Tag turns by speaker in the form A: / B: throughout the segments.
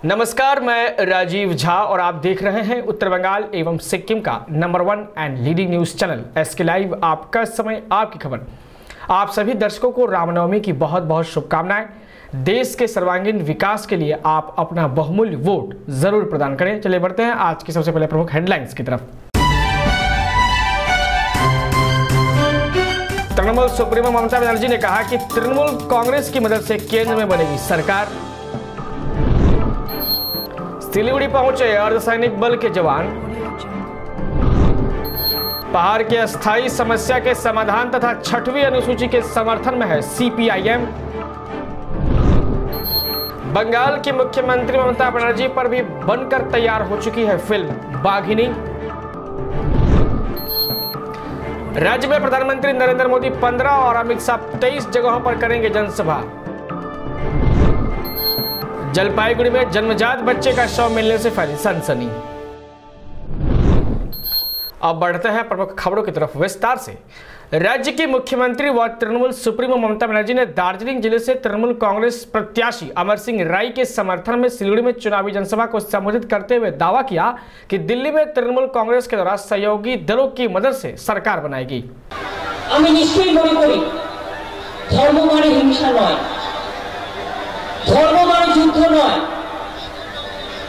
A: नमस्कार, मैं राजीव झा और आप देख रहे हैं उत्तर बंगाल एवं सिक्किम का number 1 and leading news channel SK live. आपका समय, आपकी खबर। आप सभी दर्शकों को रामनवमी की बहुत बहुत शुभकामनाएं। देश के सर्वांगीण विकास के लिए आप अपना बहुमूल्य वोट जरूर प्रदान करें। चलिए बढ़ते हैं आज की सबसे पहले प्रमुख हेडलाइंस की तरफ। तृणमूल सुप्रीमो ममता बनर्जी ने कहा कि तृणमूल कांग्रेस की मदद से केंद्र में बनेगी सरकार। सिलीगुड़ी पहुंचे अर्धसैनिक बल के जवान। पहाड़ के अस्थायी समस्या के समाधान तथा 6वीं अनुसूची के समर्थन में है सीपीआईएम। बंगाल की मुख्यमंत्री ममता बनर्जी पर भी बनकर तैयार हो चुकी है फिल्म बाघिनी। राज्य में प्रधानमंत्री नरेंद्र मोदी 15 और अमित शाह 23 जगहों पर करेंगे जनसभा। जलपाईगुड़ी में जन्मजात बच्चे का शव मिलने से फैली सनसनी। अब बढ़ते हैं प्रमुख खबरों की तरफ विस्तार से। राज्य की मुख्यमंत्री व तृणमूल सुप्रीमो ममता बनर्जी ने दार्जिलिंग जिले से तृणमूल कांग्रेस प्रत्याशी अमर सिंह राय के समर्थन में सिलीगुड़ी में चुनावी जनसभा को संबोधित करते हुए दावा किया कि दिल्ली में तृणमूल कांग्रेस के द्वारा सहयोगी दलों की मदद से सरकार बनाएगी।
B: ধর্ম মানে যুদ্ধ নয়,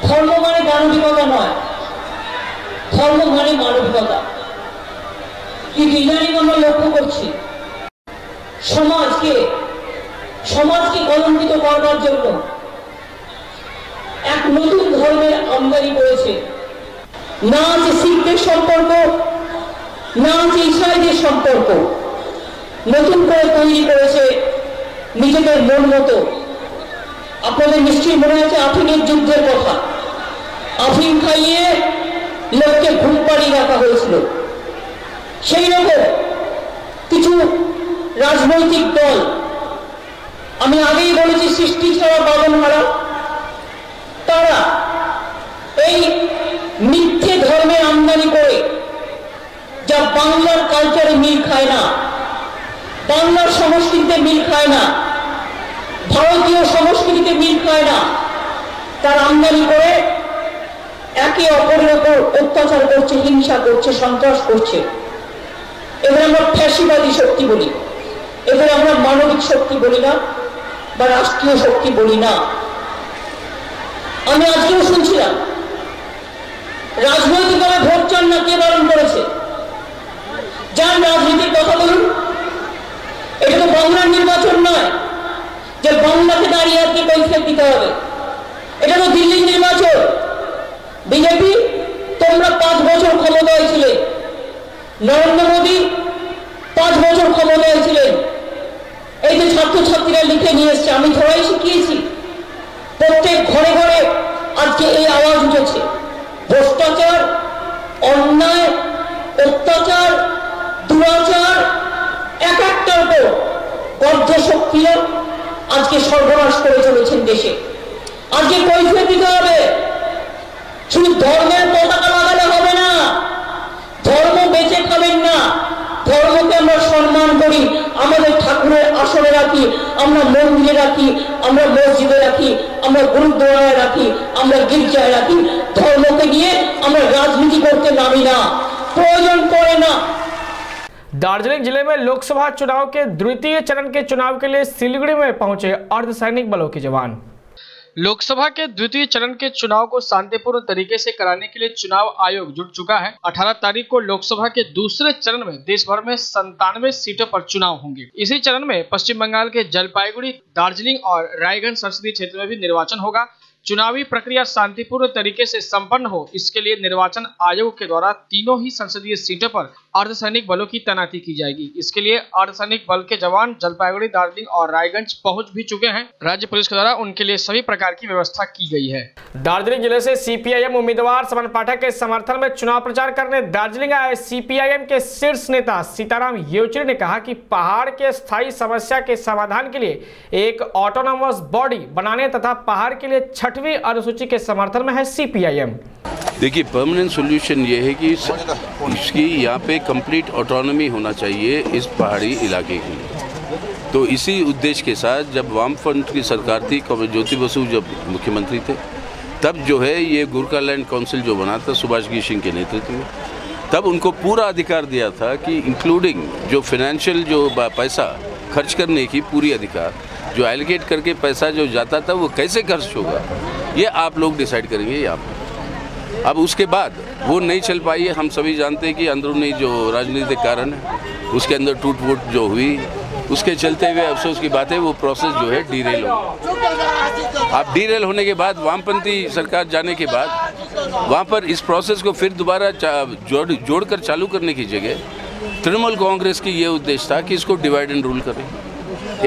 B: ধর্ম মানে দানবিকতা নয়, ধর্ম মানে মানবিকতা। কিন্তু ইদানিং আমরা লক্ষ্য করছি সমাজকে কলঙ্কিত করবার জন্য এক নতুন ধর্মের আমদানি করেছে। না আছে শিখদের সম্পর্ক, না আছে ইসরায়েলের সম্পর্ক, নতুন করে তৈরি করেছে নিজেদের মন মতো। আপনাদের নিশ্চয়ই মনে আছে আফিমের যুদ্ধের কথা। আফিম খাইয়ে লোককে ঘুম পাড়িয়ে রাখা হয়েছিল। সেই রকম কিছু রাজনৈতিক দল, আমি আগেই বলেছি সৃষ্টি ছাড়া বাদন হারা, তারা এই মিথ্যে ধর্মের আমদানি করে যা বাংলার কালচারে মিল খায় না, বাংলার সংস্কৃতিতে মিল খায় না, ভারতীয় সংস্কৃতিতে মিল খায় না, তার আমদানি করে একে অপরের উপর অত্যাচার করছে, হিংসা করছে, সন্ত্রাস করছে। এদের আমরা ফ্যাসিবাদী শক্তি বলি, এদের আমরা মানবিক শক্তি বলি না বা রাষ্ট্রীয় শক্তি বলি না। আমি আজকেও শুনছিলাম রাজনৈতিকভাবে ভোট চান না, কে বারণ করেছে? যার রাজনীতির কথা বলুন। এটা তো বাংলার নির্বাচন নয় যে বাংলাকে দাঁড়িয়ে আজকে কৈফিয়ত দিতে হবে। এটা তো দিল্লির নির্বাচন। বিজেপি তোমরা 5 বছর ক্ষমতায় ছিলে, নরেন্দ্র মোদী 5 বছর ক্ষমতায় ছিলেন। এই যে ছাত্রছাত্রীরা লিখে নিয়ে এসছে, আমি ধরাই শিখিয়েছি, প্রত্যেক ঘরে ঘরে আজকে এই আওয়াজ উঠেছে। ভ্রষ্টাচার, অন্যায়, অত্যাচার, দুরাচার এক একটার উপর বদ্ধ শক্তিরা আজকে সর্বনাশ করে চলেছেন দেশে। আজকে কৈফিয়ত দিতে হবে। শুধু ধর্মের পতাকা লাগালে হবে না, ধর্ম বেঁচে খাবেন না। ধর্মকে আমরা সম্মান করি, আমাদের ঠাকুরের আসনে রাখি, আমরা মন্দিরে রাখি, আমরা মসজিদে রাখি, আমরা গুরুদ্বারায় রাখি, আমরা গির্জায় রাখি। ধর্মকে নিয়ে আমরা রাজনীতি করতে নামি না, প্রয়োজন পড়ে না।
A: दार्जिलिंग जिले में लोकसभा चुनाव के द्वितीय चरण के चुनाव के लिए सिलीगुड़ी में पहुंचे अर्धसैनिक बलों के जवान। लोकसभा के द्वितीय चरण के चुनाव को शांतिपूर्ण तरीके से कराने के लिए चुनाव आयोग जुट चुका है। 18 तारीख को लोकसभा के दूसरे चरण में देश भर में 97 सीटों पर चुनाव होंगे। इसी चरण में पश्चिम बंगाल के जलपाईगुड़ी, दार्जिलिंग और रायगंज संसदीय क्षेत्र में भी निर्वाचन होगा। चुनावी प्रक्रिया शांतिपूर्ण तरीके से संपन्न हो, इसके लिए निर्वाचन आयोग के द्वारा तीनों ही संसदीय सीटों पर अर्धसैनिक बलों की तैनाती की जाएगी। इसके लिए अर्धसैनिक बल के जवान जलपाईगुड़ी, दार्जिलिंग और रायगंज पहुंच भी चुके हैं। राज्य पुलिस के द्वारा उनके लिए सभी प्रकार की व्यवस्था की गई है। दार्जिलिंग जिले से सीपीआईएम उम्मीदवार समन पाठक के समर्थन में चुनाव प्रचार करने दार्जिलिंग आए सीपीआईएम के शीर्ष नेता सीताराम येचुरी ने कहा कि पहाड़ के स्थायी समस्या के समाधान के लिए एक ऑटोनोमस बॉडी बनाने तथा पहाड़ के लिए 6वीं अनुसूची के समर्थन में है सीपीआईएम।
C: देखिए, परमानेंट सोल्यूशन ये है कि इसकी यहाँ पे कंप्लीट ऑटोनॉमी होना चाहिए इस पहाड़ी इलाके की। तो इसी उद्देश्य के साथ जब वामफ्रंट की सरकार थी, ज्योति बसु जब मुख्यमंत्री थे, तब जो है ये गोरखालैंड काउंसिल जो बना था सुभाष सिंह के नेतृत्व में, तब उनको पूरा अधिकार दिया था कि इंक्लूडिंग जो फाइनेंशियल जो पैसा खर्च करने की पूरी अधिकार, जो एलोकेट करके पैसा जो जाता था वो कैसे खर्च होगा ये आप लोग डिसाइड करेंगे यहाँ पर। अब उसके बाद वो नहीं चल पाई है, हम सभी जानते हैं कि अंदरूनी जो राजनीतिक कारण है उसके अंदर टूट फूट जो हुई, उसके चलते हुए अफसोस की बात है वो प्रोसेस जो है डीरेल हो। अब डीरेल होने के बाद वामपंथी सरकार जाने के बाद वहाँ पर इस प्रोसेस को फिर दोबारा जोड़कर चालू करने की जगह तृणमूल कांग्रेस की ये उद्देश्य था कि इसको डिवाइड एंड रूल करें।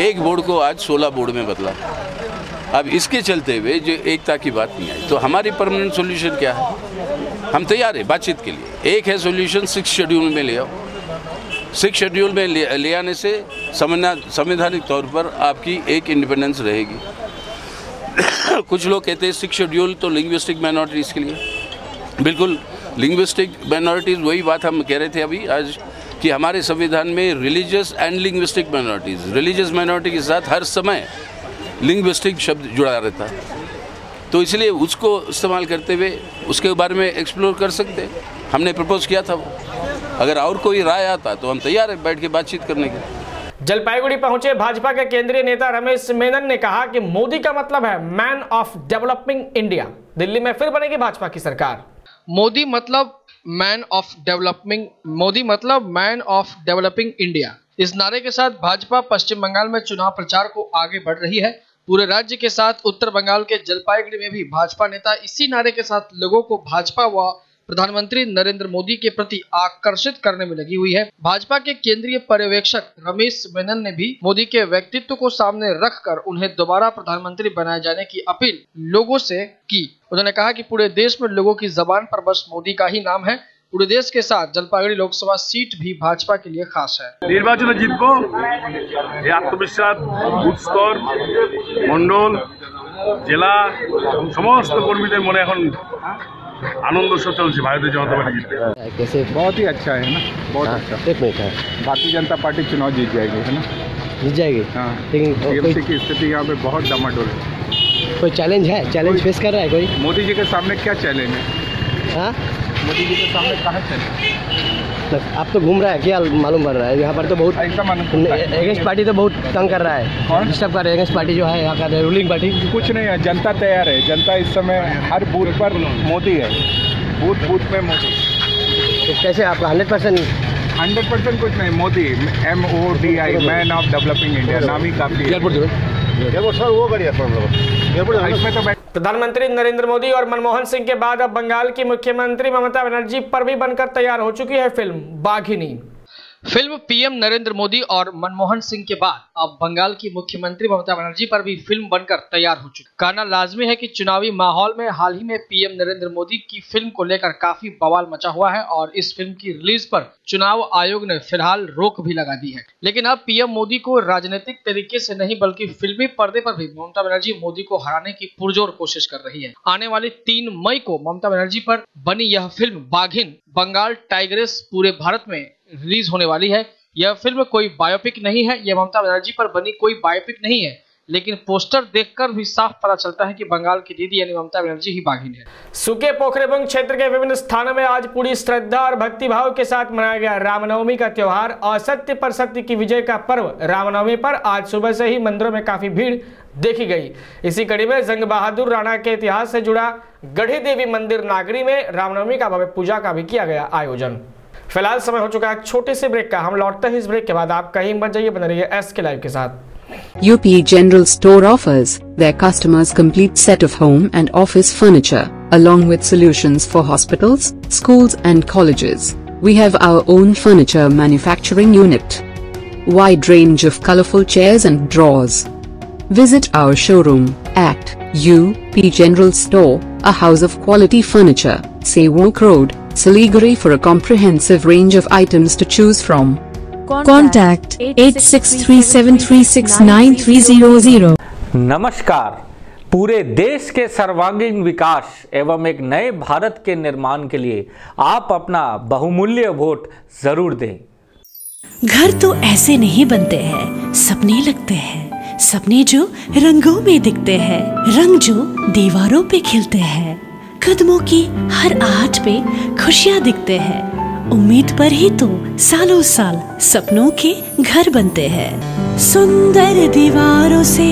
C: एक बोर्ड को आज 16 बोर्ड में बदला। अब इसके चलते हुए जो एकता की बात नहीं आई, तो हमारी परमानेंट सोल्यूशन क्या है? हम तैयार है बातचीत के लिए। एक है सोल्यूशन 6 शेड्यूल में ले आओ। 6 शेड्यूल में ले आने से संवैधानिक तौर पर आपकी एक इंडिपेंडेंस रहेगी। कुछ लोग कहते हैं 6 शेड्यूल तो लिंग्विस्टिक माइनॉरिटीज़ के लिए, बिल्कुल लिंग्विस्टिक माइनॉरिटीज़ वही बात हम कह रहे थे अभी आज कि हमारे संविधान में religious and linguistic minorities, religious minority के साथ हर समय लिंग्विस्टिक शब्द जुड़ा रहता है, तो इसलिए उसको इस्तेमाल करते हुए उसके बारे में एक्सप्लोर कर सकते हैं। हमने प्रपोज किया था वो, अगर और कोई राय आता तो हम तैयार हैं बैठ के बातचीत करने के।
A: जलपाईगुड़ी पहुंचे भाजपा के केंद्रीय नेता रमेश मेनन ने कहा कि मोदी का मतलब है man of developing India. Delhi में फिर बनेगी भाजपा की सरकार। मोदी मतलब मैन ऑफ डेवलपिंग इंडिया, इस नारे के साथ भाजपा पश्चिम बंगाल में चुनाव प्रचार को आगे बढ़ रही है। पूरे राज्य के साथ उत्तर बंगाल के जलपाईगुड़ी में भी भाजपा नेता इसी नारे के साथ लोगों को भाजपा व प्रधानमंत्री नरेंद्र मोदी के प्रति आकर्षित करने में लगी हुई है। भाजपा के केंद्रीय पर्यवेक्षक रमेश मेनन ने भी मोदी के व्यक्तित्व को सामने रखकर उन्हें दोबारा प्रधानमंत्री बनाए जाने की अपील लोगों से की। उन्होंने कहा कि पूरे देश में लोगों की जबान पर बस मोदी का ही नाम है। पूरे देश के साथ जलपाईगुड़ी लोकसभा सीट भी भाजपा के लिए खास है।
D: निर्वाचन जीतबो आत्मविश्वास बुथ स्तर मंडल जिला समस्त कर्मी मन एखन आनंद से चल भारतीय जनता पार्टी जीतते।
E: कैसे?
F: बहुत ही अच्छा है ना, बहुत अच्छा।
E: एक मिनट है,
F: भारतीय जनता पार्टी चुनाव जीत जाएगी, है ना?
E: जीत जाएगी।
F: हाँ,
E: लेकिन
F: टीएमसी की स्थिति यहाँ पे बहुत डामाडोल है।
E: कोई चैलेंज है? चैलेंज फेस कर रहा है कोई?
F: मोदी जी के सामने क्या चैलेंज है?
E: हाँ,
F: मोदी जी के सामने कहाँ चैलेंज?
E: आप तो घूम रहा है, क्या मालूम पड़ रहा है? यहाँ पर तो बहुत अगेंस्ट पार्टी तो बहुत तंग कर रहा है।
F: कौन?
E: डिस्टर्ब कर रहे हैं अगेंस्ट पार्टी जो है यहाँ का रूलिंग पार्टी।
F: कुछ नहीं है, जनता तैयार है। जनता इस समय हर बूथ पर मोदी है, बूथ बूथ में मोदी।
E: तो कैसे आपका
F: 100% कुछ नहीं, Modi MODI man of developing India नाम ही काफी है।
A: प्रधानमंत्री नरेंद्र मोदी और मनमोहन सिंह के बाद अब बंगाल की मुख्यमंत्री ममता बनर्जी पर भी बनकर तैयार हो चुकी है film Baghini. Film PM Narendra Modi और मनमोहन सिंह के बाद अब बंगाल की मुख्यमंत्री ममता बनर्जी पर भी फिल्म बनकर तैयार हो चुकी। कहना लाजमी है कि चुनावी माहौल में हाल ही में पीएम नरेंद्र मोदी की फिल्म को लेकर काफी बवाल मचा हुआ है और इस फिल्म की रिलीज पर चुनाव आयोग ने फिलहाल रोक भी लगा दी है। लेकिन अब पीएम मोदी को राजनीतिक तरीके से नहीं बल्कि फिल्मी पर्दे पर भी ममता बनर्जी मोदी को हराने की पुरजोर कोशिश कर रही है। आने वाली 3 मई को ममता बनर्जी पर बनी यह फिल्म बाघिन बंगाल टाइग्रेस पूरे भारत में रिलीज होने वाली है। यह फिल्म कोई बायोपिक नहीं है, यह ममता बनर्जी पर बनी कोई बायोपिक नहीं है, लेकिन पोस्टर देखकर भी साफ पता चलता है कि बंगाल की दीदी यानी ममता बनर्जी ही बाघिन है। सूखे पोखरेबुंग क्षेत्र के विभिन्न स्थानों में आज पूरी श्रद्धा और भक्तिभाव के साथ मनाया गया रामनवमी का त्योहार। असत्य पर सत्य की विजय का पर्व रामनवमी पर आज सुबह से ही मंदिरों में काफी भीड़ देखी गई। इसी कड़ी में जंग बहादुर राणा के इतिहास से जुड़ा गढ़ी देवी मंदिर नागरी में रामनवमी का भव्य पूजा का भी किया गया आयोजन। फिलहाल समय हो चुका है एक छोटे से ब्रेक का। हम लौटते हैं इस ब्रेक के बाद। आप कहीं मत जाइए, बने रहिए SK लाइव के साथ।
G: UP General Store offers their customers complete set of home and office furniture, along with solutions for hospitals, schools and colleges. We have our own furniture manufacturing unit. Wide range of colorful chairs and drawers. Visit our showroom at UP General Store, a house of quality furniture, Sewalk Road, Siliguri for a comprehensive range of items to choose from.
H: Contact 8637369300.
I: नमस्कार। पूरे देश के सर्वांगीण विकास एवं एक नए भारत के निर्माण के लिए आप अपना बहुमूल्य वोट जरूर दें।
H: घर तो ऐसे नहीं बनते हैं, सपने लगते हैं।
J: सपने जो रंगों में दिखते हैं, रंग जो दीवारों पे खिलते हैं, कदमों की हर आहट पे खुशियाँ दिखते हैं। उम्मीद पर ही तो सालों साल सपनों के घर बनते हैं। सुंदर दीवारों से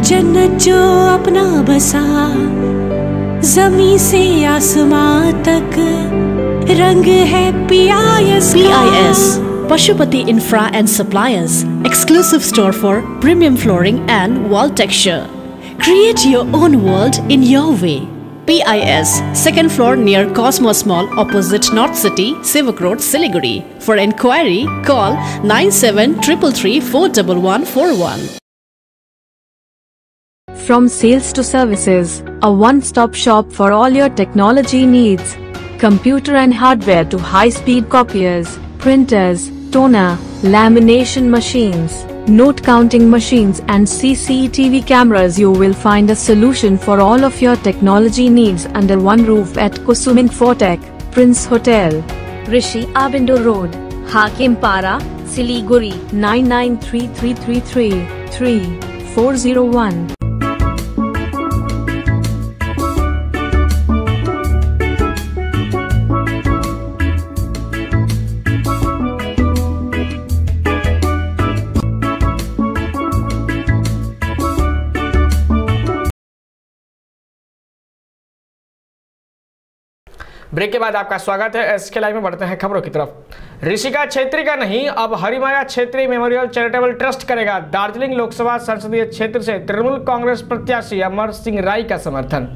J: जन्नत जो अपना बसा, जमीन से आसमां तक रंग है PIS। Pashupati Infra and Suppliers, exclusive store for premium flooring and wall texture. Create your own world in your way. PIS, second floor near Cosmos Mall, opposite North City, Sivak Road, Siliguri. For enquiry, call 9733341141.
H: From sales to services, a one-stop shop for all your technology needs. Computer and hardware to high-speed copiers, printers, toner, lamination machines, note counting machines and CCTV cameras. You will find a solution for all of your technology needs under one roof at Kusum Infotech, Prince Hotel,
K: Rishi Abindo Road, Hakim Para, Siliguri,
H: 9933333401.
A: Break के बाद आपका स्वागत है। SK live में बढ़ते हैं खबरों की तरफ। ऋषिका छेत्री का नहीं, अब Harimaya Chhetri memorial charitable trust करेगा दार्जिलिंग लोकसभा संसदीय क्षेत्र से तृणमूल कांग्रेस प्रत्याशी अमर सिंह राय का समर्थन।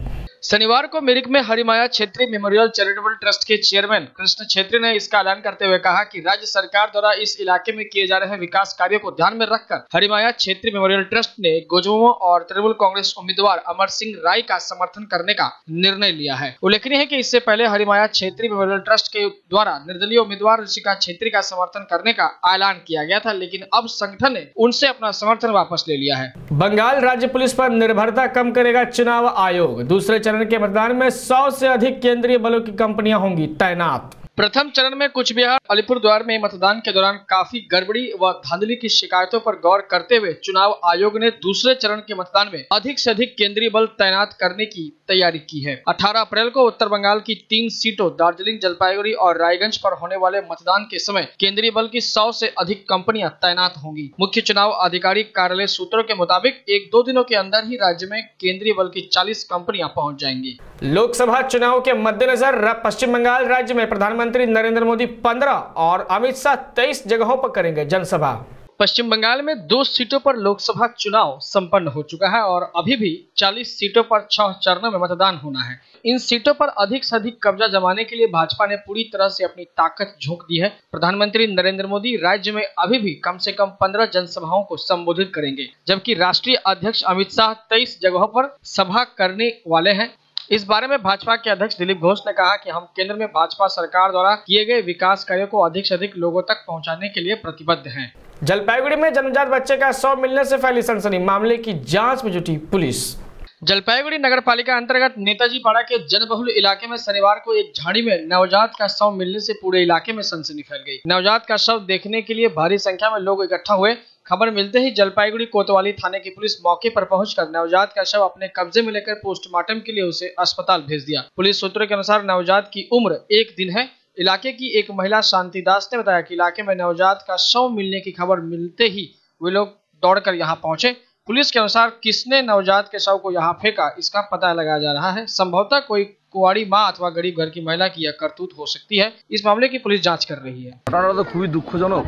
A: शनिवार को मिरिक में Harimaya Chhetri memorial charitable trust के चेयरमैन कृष्ण छेत्री ने इसका ऐलान करते हुए कहा कि राज्य सरकार द्वारा इस इलाके में किए जा रहे विकास कार्यों को ध्यान में रखकर हरिमाया छेत्री मेमोरियल ट्रस्ट ने गोजमुमो और तृणमूल कांग्रेस उम्मीदवार अमर सिंह राय का समर्थन करने का निर्णय लिया है। उल्लेखनीय है कि इससे पहले हरिमाया छेत्री मेमोरियल ट्रस्ट के द्वारा निर्दलीय उम्मीदवार ऋषिका छेत्री का समर्थन करने का ऐलान किया गया था, लेकिन अब संगठन ने उनसे अपना समर्थन वापस ले लिया है। बंगाल राज्य पुलिस पर निर्भरता कम करेगा चुनाव आयोग। दूसरे चरण के मतदान में 100 से अधिक केंद्रीय बलों की कंपनियां होंगी तैनात। प्रथम चरण में कुछ बिहार अलीपुरद्वार में मतदान के दौरान काफी गड़बड़ी व धांधली की शिकायतों पर गौर करते हुए चुनाव आयोग ने दूसरे चरण के मतदान में अधिक से अधिक केंद्रीय बल तैनात करने की तैयारी की है। 18 अप्रैल को उत्तर बंगाल की 3 सीटों दार्जिलिंग, जलपाईगुड़ी और रायगंज पर होने वाले मतदान के समय केंद्रीय बल की 100 से अधिक कंपनियां तैनात होंगी। मुख्य चुनाव अधिकारी कार्यालय सूत्रों के मुताबिक 1-2 दिनों के अंदर ही राज्य में केंद्रीय बल की 40 कंपनियां पहुँच जाएंगी। लोकसभा चुनाव के मद्देनजर पश्चिम बंगाल राज्य में प्रधानमंत्री नरेंद्र मोदी 15 और अमित शाह 23 जगहों पर करेंगे जनसभा। पश्चिम बंगाल में 2 सीटों पर लोकसभा चुनाव संपन्न हो चुका है और अभी भी 40 सीटों पर 6 चरणों में मतदान होना है। इन सीटों पर अधिक से अधिक कब्जा जमाने के लिए भाजपा ने पूरी तरह से अपनी ताकत झोंक दी है। प्रधानमंत्री नरेंद्र मोदी राज्य में अभी भी कम से कम 15 जनसभाओं को संबोधित करेंगे, जबकि राष्ट्रीय अध्यक्ष अमित शाह 23 जगहों पर सभा करने वाले हैं। इस बारे में भाजपा के अध्यक्ष दिलीप घोष ने कहा कि हम केंद्र में भाजपा सरकार द्वारा किए गए विकास कार्यों को अधिक से अधिक लोगों तक पहुंचाने के लिए प्रतिबद्ध हैं। जलपाईगुड़ी में जन्मजात बच्चे का शव मिलने से फैली सनसनी, मामले की जांच में जुटी पुलिस। जलपाईगुड़ी नगर पालिका अंतर्गत नेताजी पाड़ा के जनबहुल इलाके में शनिवार को एक झाड़ी में नवजात का शव मिलने से पूरे इलाके में सनसनी फैल गई। नवजात का शव देखने के लिए भारी संख्या में लोग इकट्ठा हुए। खबर मिलते ही जलपाईगुड़ी कोतवाली थाने की पुलिस मौके पर पहुंचकर नवजात का शव अपने कब्जे में लेकर पोस्टमार्टम के लिए उसे अस्पताल भेज दिया। पुलिस सूत्रों के अनुसार नवजात की उम्र 1 दिन है। इलाके की एक महिला शांति दास ने बताया कि इलाके में नवजात का शव मिलने की खबर मिलते ही वे लोग दौड़कर यहां पहुंचे। पुलिस के अनुसार किसने नवजात के शव को यहां फेंका, इसका पता लगाया जा रहा है। संभवतः कोई कुंवारी माँ अथवा गरीब घर की महिला की यह करतूत हो सकती है। इस मामले की पुलिस जांच कर रही है।
L: ঘটনাটা তো খুবই দুঃখজনক।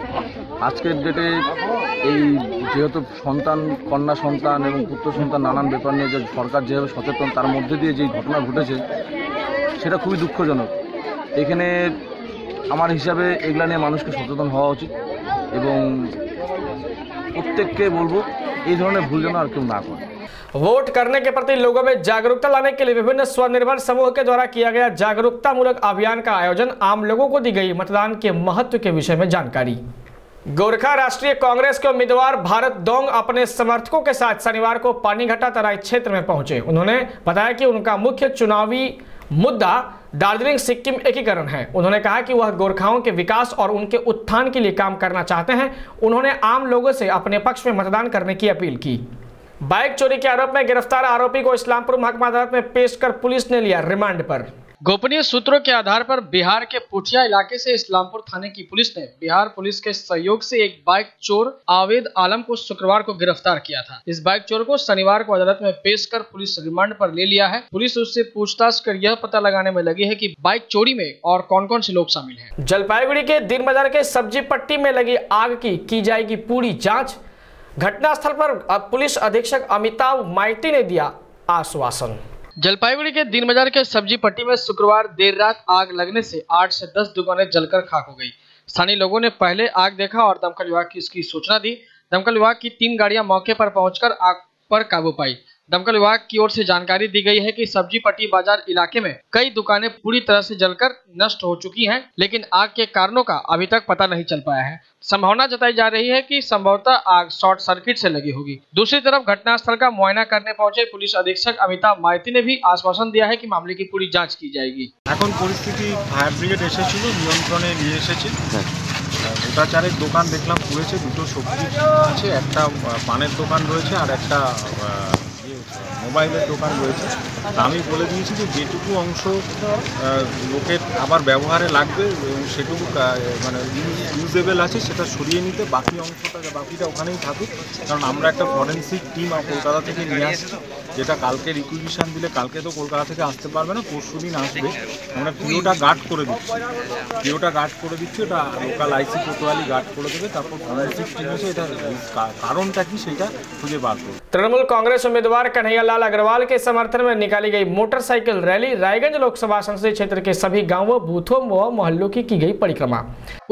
L: আজকের ডেটে এই যেহেতু সন্তান, কন্যা সন্তান এবং পুত্র সন্তান নানান ব্যাপার নিয়ে যে সরকার যেভাবে সচেতন, তার মধ্যে দিয়ে যে ঘটনা ঘটেছে সেটা খুবই দুঃখজনক। এখানে আমার হিসাবে এগুলা নিয়ে মানুষকে সচেতন হওয়া উচিত এবং প্রত্যেককে বলবো এই ধরনের ভুল যেন আর কেউ না করে।
A: वोट करने के प्रति लोगों में जागरूकता लाने के लिए विभिन्न स्वनिर्भर समूह के द्वारा किया गया जागरूकता मूलक अभियान का आयोजन। आम लोगों को दी गई मतदान के महत्व के विषय में जानकारी। गोरखा राष्ट्रीय कांग्रेस के उम्मीदवार भारत दोंग अपने समर्थकों के साथ शनिवार को पानीघाटा तराई क्षेत्र में पहुंचे। उन्होंने बताया कि उनका मुख्य चुनावी मुद्दा दार्जिलिंग सिक्किम एकीकरण है। उन्होंने कहा कि वह गोरखाओं के विकास और उनके उत्थान के लिए काम करना चाहते हैं। उन्होंने आम लोगों से अपने पक्ष में मतदान करने की अपील की। बाइक चोरी के आरोप में गिरफ्तार आरोपी को इस्लामपुर महकमा अदालत में पेश कर पुलिस ने लिया रिमांड पर। गोपनीय सूत्रों के आधार पर बिहार के पुठिया इलाके से इस्लामपुर थाने की पुलिस ने बिहार पुलिस के सहयोग से एक बाइक चोर आवेद आलम को शुक्रवार को गिरफ्तार किया था। इस बाइक चोर को शनिवार को अदालत में पेश कर पुलिस रिमांड पर ले लिया है। पुलिस उससे पूछताछ कर यह पता लगाने में लगी है कि बाइक चोरी में और कौन कौन से लोग शामिल हैं। जलपाईगुड़ी के दिन बाजार के सब्जी पट्टी में लगी आग की जाएगी पूरी जाँच। घटनास्थल पर पुलिस अधीक्षक अमिताभ माइती ने दिया आश्वासन। जलपाईगुड़ी के दिन बाजार के सब्जी पट्टी में शुक्रवार देर रात आग लगने से 8 से 10 दुकानें जलकर खाक हो गई। स्थानीय लोगों ने पहले आग देखा और दमकल विभाग की इसकी सूचना दी। दमकल विभाग की 3 गाड़ियां मौके पर पहुंचकर आग पर काबू पाई। दमकल विभाग की ओर से जानकारी दी गई है कि सब्जी पट्टी बाजार इलाके में कई दुकानें पूरी तरह से जलकर नष्ट हो चुकी हैं, लेकिन आग के कारणों का अभी तक पता नहीं चल पाया है। संभावना जताई जा रही है कि संभवतः आग शॉर्ट सर्किट से लगी होगी। दूसरी तरफ घटनास्थल का मुआयना करने पहुंचे पुलिस अधीक्षक अमिताभ माइती ने भी आश्वासन दिया है कि मामले की पूरी जांच की जाएगी।
M: এখন পরিস্থিতি ফায়ার ব্রিগেড এসেছিল, নিয়ন্ত্রণে নিয়ে এসেছে। গোটা চারেক দোকান দেখলাম পুড়েছে, দুটো সবজি আছে, একটা পানের দোকান রয়েছে আর একটা মোবাইলের দোকান রয়েছে। আমি বলে দিয়েছি যে যেটুকু অংশ লোকের আবার ব্যবহারে লাগবে এবং সেটুকু মানে ইউজেবল আছে সেটা সরিয়ে নিতে, বাকিটা ওখানেই থাকুক। কারণ আমরা একটা ফরেন্সিক টিম কলকাতা থেকে নিয়ে আসছি, যেটা কালকে রিকুইজিশন দিলে কালকে তো কলকাতা থেকে আসতে পারবে না, পরশুদিন আসবে। আমরা পিওটা গার্ড করে দিচ্ছি, ওটা লোকাল আইসি কোতোয়ালি গার্ড করে দেবে। তারপর ফরেন্সিক টিম এসে এটা কারণটা কি সেটা খুঁজে বার করবে।
A: तृणमूल कांग्रेस उम्मीदवार कन्हैयालाल अग्रवाल के समर्थन में निकाली गई मोटरसाइकिल रैली रायगंज लोकसभा संसदीय क्षेत्र के सभी गांवों, बूथों व मोहल्लों की गई परिक्रमा।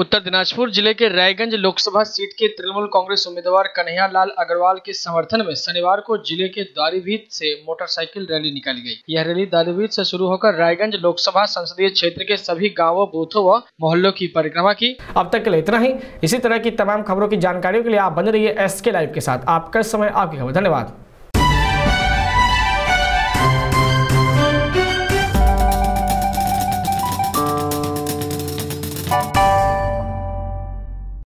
A: उत्तर दिनाजपुर जिले के रायगंज लोकसभा सीट के तृणमूल कांग्रेस उम्मीदवार कन्हैयालाल अग्रवाल के समर्थन में शनिवार को जिले के दारीभीत से मोटरसाइकिल रैली निकाली गई। यह रैली दारीभीत से शुरू होकर रायगंज लोकसभा संसदीय क्षेत्र के सभी गाँवों, बूथों व मोहल्लों की परिक्रमा की। अब तक के लिए इतना ही। इसी तरह की तमाम खबरों की जानकारियों के लिए आप बने रहिए SK लाइव के साथ। आपका समय, आपकी खबर। धन्यवाद।